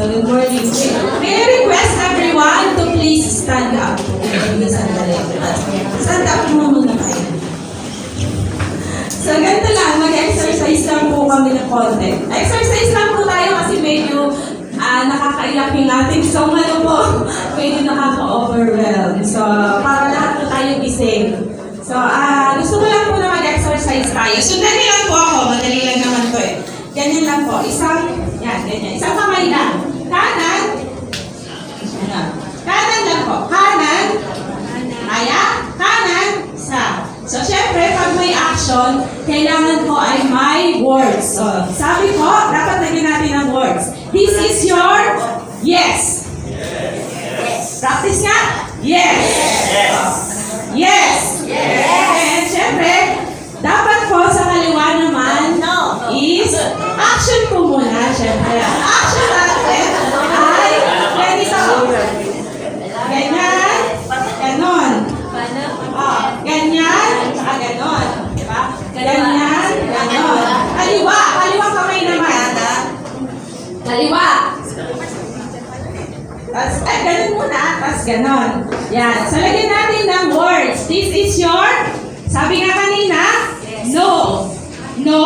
So, good morning. May I request everyone to please stand up. Stand up muna kayo. So, ganito lang. Mag-exercise lang po kami ng konti. Exercise lang po tayo kasi medyo nakakaiyak yung ating song. Ano po? Medyo nakaka-overwhelm. So, para lahat po tayo gising. So, gusto ko lang po na mag-exercise tayo. Sundan niyo lang po ako. Madali lang naman po eh. Ganyan lang po. Ganyan. Isang kamay lang. Kanan. Kanan lang po. Kanan. Kaya. Kanan. Isa. So, syempre, pag may action, kailangan po ay may words. So, sabi ko, dapat lagyan natin ang words. This is your yes. Practice nga? Yes. Yes. And syempre, dapat po sa kaliwa naman is action po muna, syempre. Ang action natin ay ganito. Ganyan. Ganon. Ganyan. Saka ganon. Diba? Ganyan. Ganon. Kaliwa. Kaliwa kamay naman. Kaliwa. Tapos, ganon muna. Tapos ganon. Yan. So, lagyan natin ng words. This is your, sabi nga kanina, no. No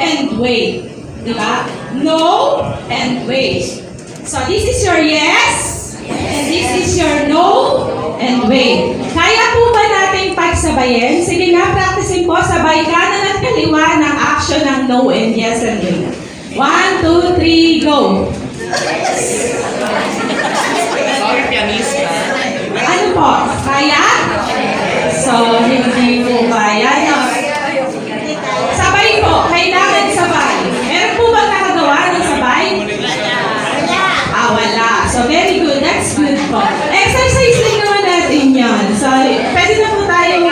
and wait. Diba? No and wait. So, this is your yes. And this is your no and wait. Kaya po ba natin pagsabayin? Sige nga, practicing po. Sabay kanan at kaliwa ng action ng no and yes and wait. 1, 2, 3, go. Sorry, pianista. Ano po? Kaya? So, hindi po kaya. No. Sabay po. Kailangan sabay. Meron po ba nakagawa ng sabay? Wala. So, very good. That's good po. Exercise din naman natin yan. So, pwede na po tayo.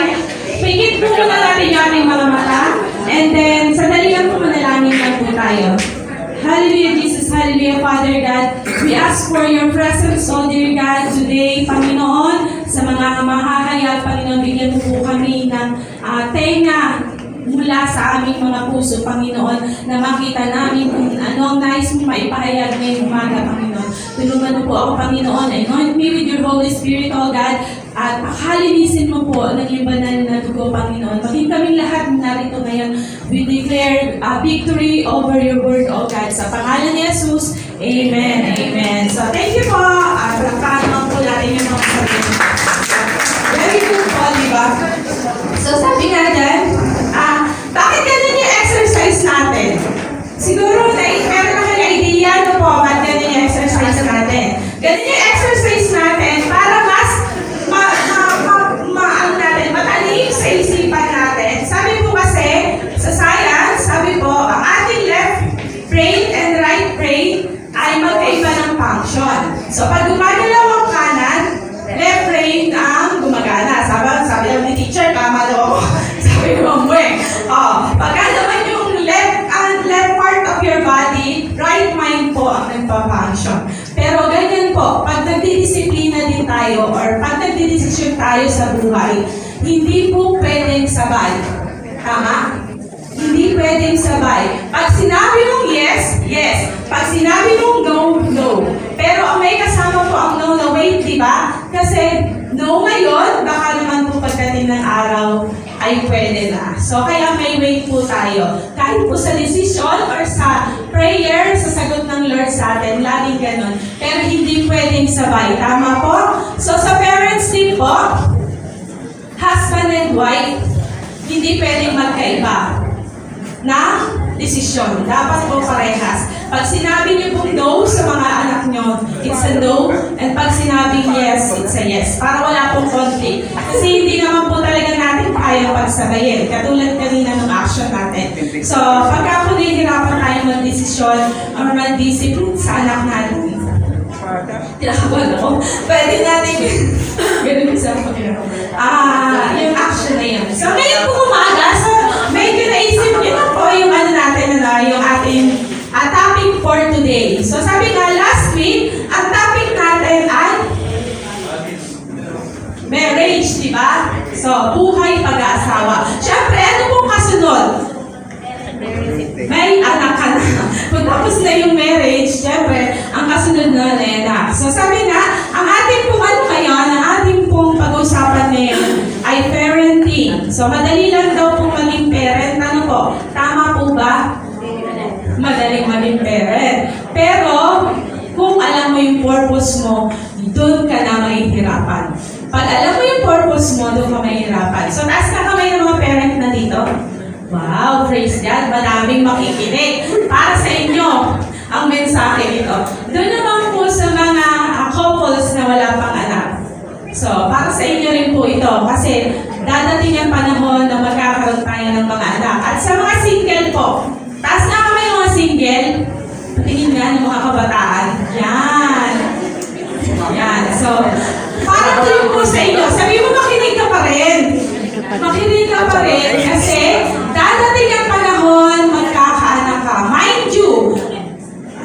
Pingit po muna natin yung ating mga mata. And then, sandali lang po manalangin lang po tayo. Hallelujah, Jesus. Hallelujah, Father God. We ask for your presence, oh dear God, today, Panginoon, sa mga mahahayag, Panginoon, bigyan mo po kami ng tenga mula sa aming mga puso, Panginoon, na makita namin kung ano ang nais mong maipahayag ngayong umaga, Panginoon. Tulungan mo po ako, Panginoon. Anoint me with your Holy Spirit, oh God, at pakalinisin mo po ng iyong banal na dugo, Panginoon. Maging kaming lahat narito ngayon, we declare victory over your word, oh God. Sa pangalan ni Jesus, Amen. Amen. So, thank you po. Palakpakan po natin yung mga sabihin. Very good po, di ba? So, sabi nga dyan, bakit ganun yung exercise natin? Siguro, meron na kayo idea, no po, bakit ganun yung exercise natin? Ganun yung exercise natin para mas matalim sa isipan natin. Sabi po kasi, sa science, sabi po, ang ating left brain and right brain ay magkaiba ng function. So, pag gumagalaw ang kanan, left brain ang gumagana. Sabi lang ni teacher, tama daw ako. Sabi ko, pagka naman yung left part of your body, right mind po ang nagpa-function. Pero ganyan po, pag nagdidisiplina din tayo or pag nagdidesisyon tayo sa buhay, hindi po pwedeng sabay. Tama? Hindi pwedeng sabay. Pag sinabi mong yes, yes. Pag sinabi mong no, no. Pero ang may kasama po ang no na wait, di ba? Kasi no ngayon, baka naman po pagdating ng araw, ay pwede na. So, kaya may wait po tayo. Kahit po sa decision or sa prayer, sa sagot ng Lord sa atin, laging ganun. Pero hindi pwedeng sabay. Tama po? So, sa parents din po, husband and wife, hindi pwedeng magkaiba na desisyon. Dapat po parehas. Pag sinabi niyo pong no sa mga anak niyo, it's a no. And pag sinabing yes, it's a yes. Para wala pong conflict. Kasi hindi naman po talaga natin kaya pagsabayin. Katulad kanina ng action natin. So, pagka po nahihirapan tayo mag-desisyon or mag-discipline sa anak natin, tinakawan ako. Pwede natin ganun sa yung action na yun. So, ngayon po umaga, medyo naisip niyo na po yung yung ating topic for today. So, sabi nga last week, ang topic natin ay marriage, di ba? So, buhay pag-aasawa. Siyempre, ano pong kasunod? May anak ka na. Pag tapos na yung marriage, siyempre, ang kasunod Nena. So sabi nga, ang ating pong ano ngayon, ang ating pong pag-usapan ngayon ay parenting. So madali lang daw pong maging parent. Ano po? Tama po ba? Madaling maging parent. Pero, kung alam mo yung purpose mo, doon ka na mahihirapan. Pag alam mo yung purpose mo, doon ka mahihirapan. So, taas na kamay ng mga parent na dito. Wow, praise God. Madaming makikinig. Para sa inyo, ang mensahe nito. Doon naman po sa mga couples na wala pang anak. So, para sa inyo rin po ito. Kasi, dadating ang panahon na magkakaroon tayo ng mga anak. At sa mga single po, taas na kamay ng mga single. Patingin nga ng mga kabataan. Yan. Yan. So, para tuloy po sa inyo. Sabi mo, makinig ka pa rin. Makinig ka pa rin kasi dadating ang panahon, magkakaanak ka. Mind you,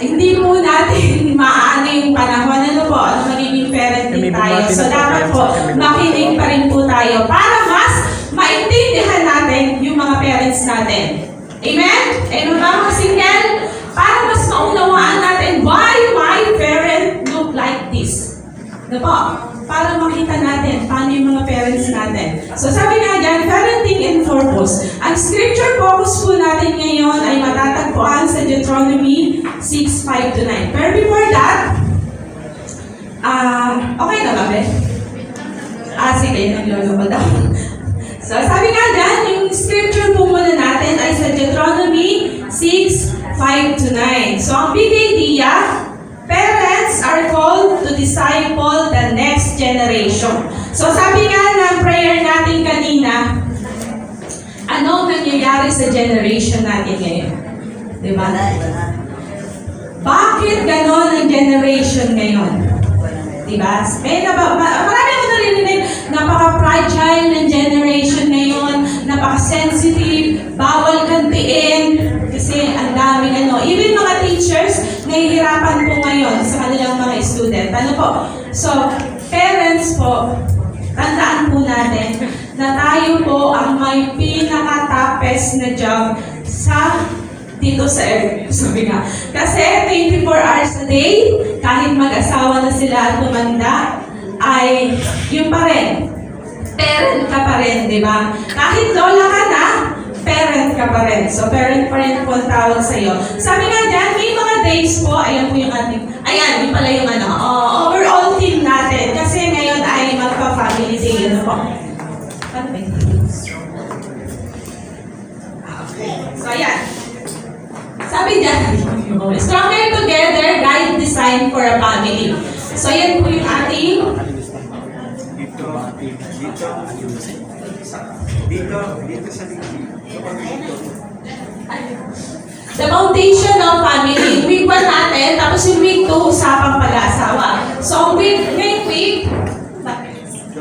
hindi po natin maano yung panahon. Ano po? Ano magiging parent din tayo. So, dapat po, makinig pa rin po tayo para mas maintindihan natin yung mga parents natin. Amen? Amen ba mga single? Para mas maunawaan natin why my parent look like this. Ano po? Para makita natin paano yung mga parents natin. So sabi nga dyan, parenting and purpose. Ang scripture focus po natin ngayon ay matatagpuan sa Deuteronomy 6:5-9. Pero before that, okay na ba, Beth? Sige, naglolo ko daw. So sabi nga dyan, yung scripture po muna natin ay sa Deuteronomy 6:5-9. So ang big idea, parents are called to disciple the next generation. So sabi nga ng prayer natin kanina, anong nangyayari sa generation natin ngayon? Diba? Bakit ganon ang generation ngayon? Diba? Marami ako narinig, napaka-fragile ng generation ngayon, napaka-sensitive, bawal kantiin, kasi ang daming ano. Even mga teachers, nahihirapan po ngayon sa kanilang mga student. Ano po? So, parents po, tandaan po natin na tayo po ang may pinaka-toughest na job dito sa earth. Sabi nga. Kasi 24 hours a day, kahit mag-asawa na sila at tumanda, ay yun pa rin. Parent ka pa rin, di ba? Kahit lola ka na, parent ka pa rin. So, parent pa rin po ang tawag sa'yo. Sabi nga dyan, may mga days po, ayan po yung ating, ayan, yung pala yung ano, overall team natin. Kasi ngayon ay magpa-family day, ano po? Ano ba yun? Okay. So, ayan. Sabi dyan, stronger together, guide design for a family. So, ayan po yung ating dito sa the foundation of family. Week 1 natin, tapos yung week 2, usapang pag-aasawa. So, ngayong week,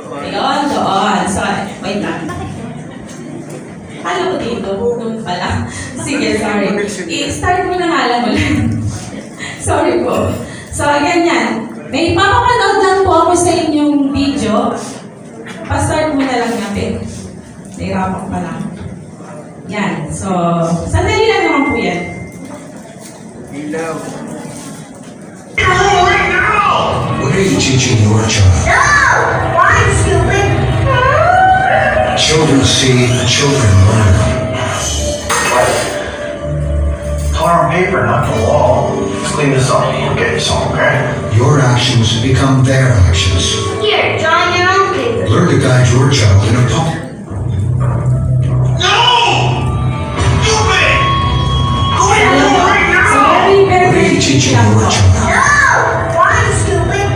ayun, doon. So, wait lang. Kala ko dito, doon pala. Sige, sorry. I-start mo na nga lang ulit. Sorry po. So, ganyan. May papapanood lang po ako sa inyong video. Pa-start mo na lang natin. Nahirapan pa lang. Yan. So, sandali lang naman po yan. ilaw. What are you teaching your child? No! Why, stupid? Children see, children learn. Color on paper, not the wall. Let's clean this up. Okay, so okay. Your actions become their actions. Here, draw your own paper. Learn to guide your child in a public. No! Stupid! Go in the room right So, now! very What are you teaching your child? No! Why, stupid?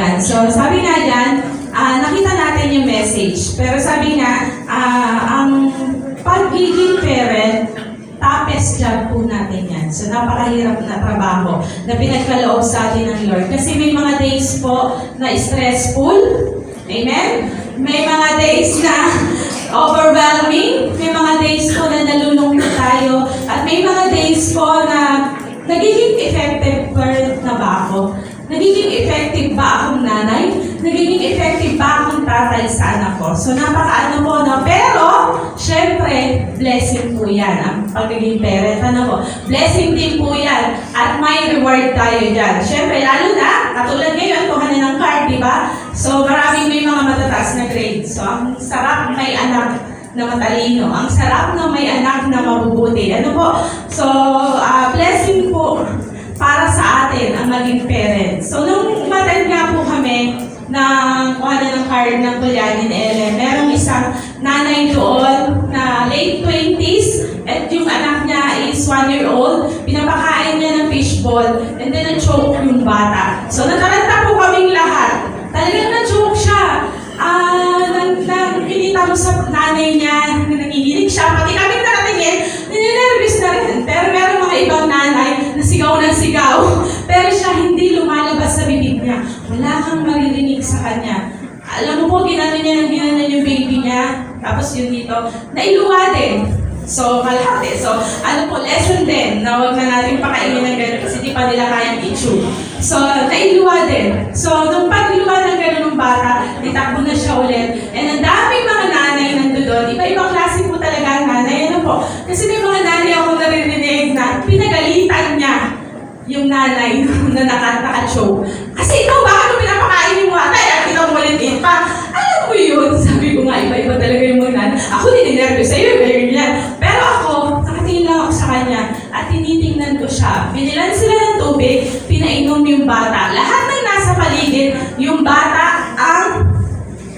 yan. So, sabi nga dyan, nakita natin yung message. Pero sabi nga, ang pagiging parent, toughest job po natin yan. So, napakahirap na trabaho na pinagkaloob sa atin ng Lord. Kasi may mga days po na stressful. Amen? May mga days na overwhelming. May mga days po na nalulungkot tayo. At may mga days po na nagiging effective parent na ba ako? Nagiging effective ba akong nanay? Nagiging effective ba akong tatay sa anak ko? So, napakaano po, no? Pero, syempre, blessing po yan, ang pagiging parent. Ano po? Blessing din po yan. At may reward tayo dyan. Syempre, lalo na, katulad ngayon, kuha na ng card, di ba? So, maraming may mga matataas na grade. So, ang sarap may anak na matalino. Ang sarap na may anak na mabubuti. Ano po? So, blessing po para sa atin ang maging parents. So, nung umattend nga po kami ng kuha na ng card ng Kulyanin Ellen, merong isang nanay doon na late 20s at yung anak niya is 1-year-old. Pinapakain niya ng fishball and then na-choke yung bata. So, nataranta po kaming lahat. Talagang na-choke siya. Pinita mo sa nanay niya, nanginginig siya, pati kami nakatingin, ninenervous na rin. Pero meron mga ibang nanay na sigaw ng sigaw, pero siya hindi lumalabas sa bibig niya. Wala kang maririnig sa kanya. Alam mo po, ginanon yung baby niya, tapos yun dito, nailuwa din. So, kalahati. So, ano po, lesson din na huwag na natin pakainin ng gano'n kasi di pa nila kayang i-chew. So, nailuwa din. So, nung pag-iluwa ng gano'n ng bata, itakbo na siya ulit. And ang daming mga nanay nandoon, iba-ibang klase po talaga ang nanay. Ano po? Kasi may mga nanay akong naririnig na pinagalitan niya yung nanay na naka-choke. Kasi ikaw, bakit mo pinapakain yung bata? At ikaw malitin pa. Alam mo yun? Sabi ko nga, iba-iba talaga yung mga nanay. Ako din nervous sa'yo, very yan. Pero ako, nakatingin lang ako sa kanya at tinitingnan ko siya. Binilan sila ng tubig, pinainom yung bata. Lahat ng nasa paligid, yung bata ang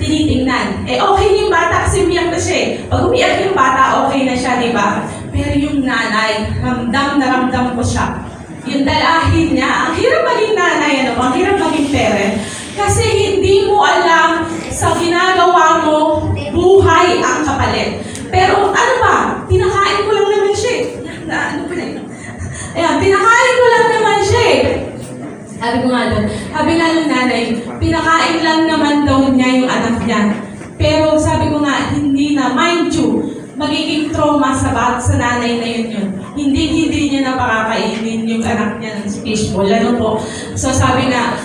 tinitingnan. Eh, okay yung bata kasi umiyak na siya eh. Pag umiyak yung bata, okay na siya, di ba? Pero yung nanay, ramdam na ramdam ko siya. Yung dalahin niya, ang hirap maging nanay, ang hirap maging parent. Kasi hindi mo alam sa ginagawa mo, buhay ang kapalit. Pero ano ba, pinakain ko lang naman siya eh. Ano pa na yun? Ayan, pinakain ko lang naman siya eh. Sabi ko nga doon, sabi nga ng nanay, pinakain lang naman daw niya yung anak niya. Pero sabi ko nga, hindi na, mind you, magiging trauma sa nanay na yun. Hindi niya na pakakainin yung anak niya ng fishbowl. Ano po? So sabi nga,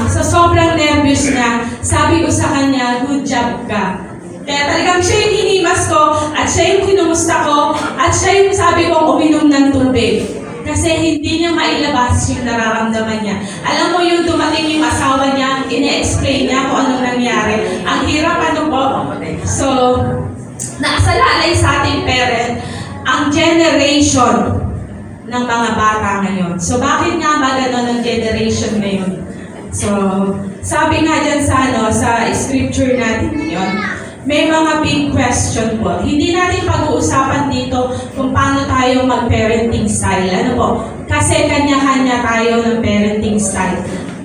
sa sobrang nervous niya, sabi ko sa kanya, good job ka. Kaya talagang siya yung hinimas ko, at siya yung kinumusta ko, at siya yung sabi ko uminom ng tubig. Kasi hindi niya mailabas yung nararamdaman niya. Alam mo yung dumating yung asawa niya, ine-explain niya kung anong nangyari. Ang hirap ano po. So, naasalalay sa ating parent ang generation ng mga bata ngayon. So, bakit nga ba gano'n ang generation ngayon? So, sabi nga dyan sa scripture natin ngayon, may mga big question po. Hindi natin pag-uusapan dito kung paano tayo mag-parenting style. Ano po? Kasi kanya-kanya tayo ng parenting style.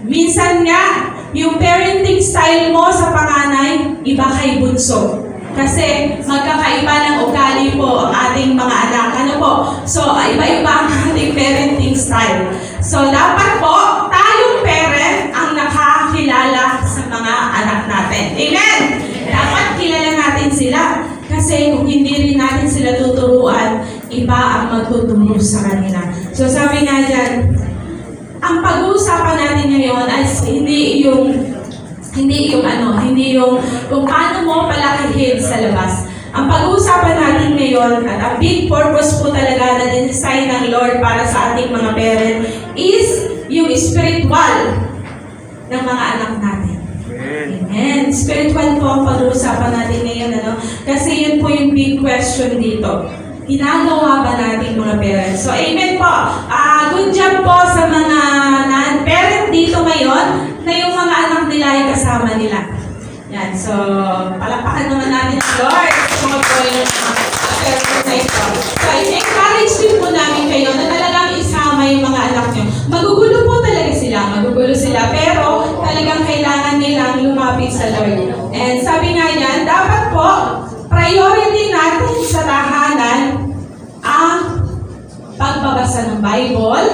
Minsan nga, yung parenting style mo sa panganay, iba kay bunso. Kasi magkakaiba ng ugali po ang ating mga anak. Ano po? So, iba-iba ang ating parenting style. So, dapat po, tayong parent ang nakakilala sa mga anak natin. Amen? Dapat kilala natin sila. Kasi kung hindi rin natin sila tuturuan, iba ang magtuturo sa kanila. So, sabi nga dyan, ang pag-uusapan natin ngayon ay hindi yung kung paano mo palakihin sa labas. Ang pag-uusapan natin ngayon at ang big purpose po talaga na din-design ng Lord para sa ating mga parent is yung spiritual ng mga anak natin. Amen. Spiritual po ang pag-uusapan natin ngayon, ano? Kasi yun po yung big question dito. Ginagawa ba natin mga parents? So, amen po. Good job po sa mga parent dito ngayon na yung mga anak nila ay kasama nila. Yan. So, palakpakan naman natin ang Lord. Mga po yung parents na ito. So, encourage din po namin kayo na talagang isama yung mga anak nyo. Magugulo po talaga sila. Pero talagang kailangan nilang lumapit sa Lord. And sabi nga yan, dapat po, priority natin sa tahanan ang pagbabasa ng Bible.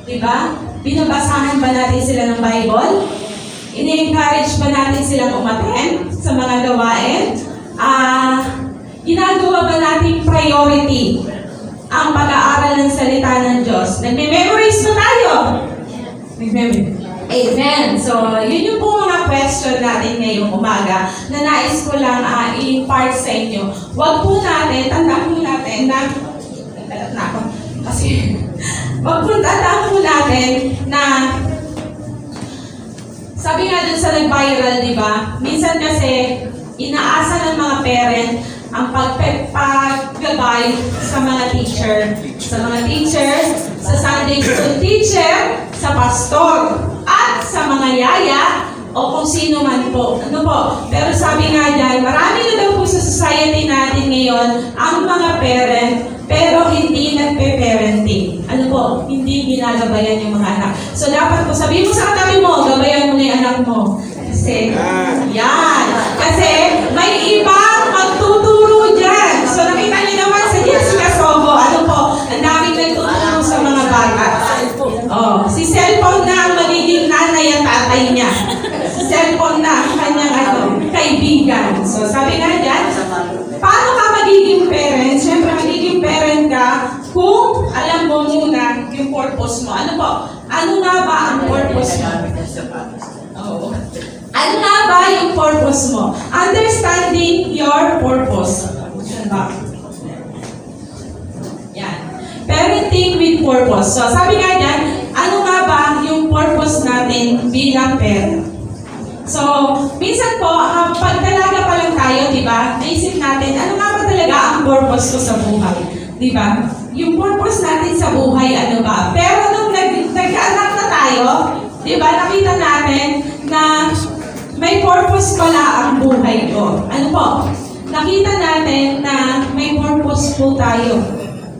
Diba? Binabasahan ba natin sila ng Bible? Ini-encourage ba natin silang umattend sa mga gawain? Ginagawa ba natin priority ang pag-aaral ng salita ng Diyos? Nagme-memorize ba tayo? Nagme-memorize. Amen. So, yun yung po mga question natin ngayong umaga na nais ko lang i-impart sa inyo. Huwag po natin, tandaan po natin na, tandaan po natin na, sabi nga dun sa nag-viral, di ba? Minsan kasi, inaasa ng mga parent ang paggabay sa mga teacher. Sa mga teacher, sa Sunday school teacher, sa pastor, at sa mga yaya, o kung sino man po. Ano po? Pero sabi nga dyan, marami na daw po sa society natin ngayon ang mga parent, pero hindi nagpe-parenting. Ano po? Hindi ginagabayan yung mga anak. So dapat po, sabihin mo sa katabi mo, gabayan mo na yung anak mo. Kasi, yan. Kasi, may ibang magtuturo dyan. So nakita niyo naman sa Jessica Sobo, ano po, ang daming nagtuturo sa mga bata. Oh, si cellphone na ang magiging nanay at tatay niya. Si cellphone na ang kanyang kaibigan. So sabi nga dyan, paano ka magiging parent? Siyempre magiging parent ka kung alam mo muna yung purpose mo. Ano po? Ano nga ba ang purpose mo? Oh. Ano nga ba yung purpose mo? Understanding your purpose. Ano ba? Yan. Parenting with purpose. So, sabi nga dyan, ano nga ba yung purpose natin bilang parent? So, minsan po, pag dalaga pa lang tayo, di ba, naisip natin, ano nga ba talaga ang purpose ko sa buhay? Di ba? Yung purpose natin sa buhay, ano ba? Pero nung nagkaanak na tayo, di ba, nakita natin na may purpose pala ang buhay ko. Ano po? Nakita natin na may purpose po tayo.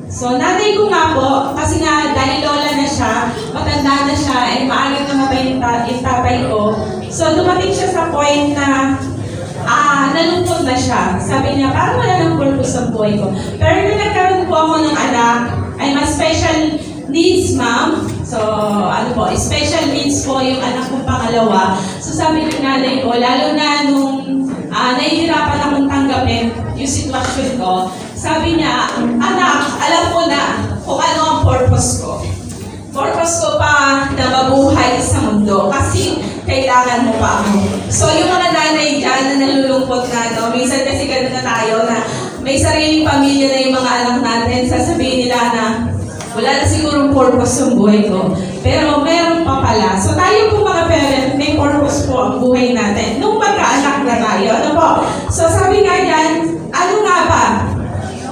So, nanay ko nga po, kasi nga dahil lola na siya, matanda na siya, ay maagang namatay yung tatay ko. So, dumating siya sa point na nalungkot na siya. Sabi niya, parang wala ng purpose sa buhay ko. Pero nung nagkaroon po ako ng anak, ay mas special needs, ma'am. So, ano po, special needs po yung anak kong pangalawa. So, sabi ng nanay ko, lalo na nung nahihirapan akong tanggapin yung sitwasyon ko, sabi niya, anak, alam ko na kung ano ang purpose ko. Purpose ko pa na mabuhay sa mundo kasi kailangan mo pa ako. So, yung mga nanay dyan na nalulungkot na, no? Minsan kasi ganun na tayo na may sariling pamilya na yung mga anak natin, sasabihin nila na wala na sigurong purpose ang buhay ko. Pero meron pa pala. So tayo po mga parent, may purpose po ang buhay natin. Nung magkaanak na tayo, ano po? So sabi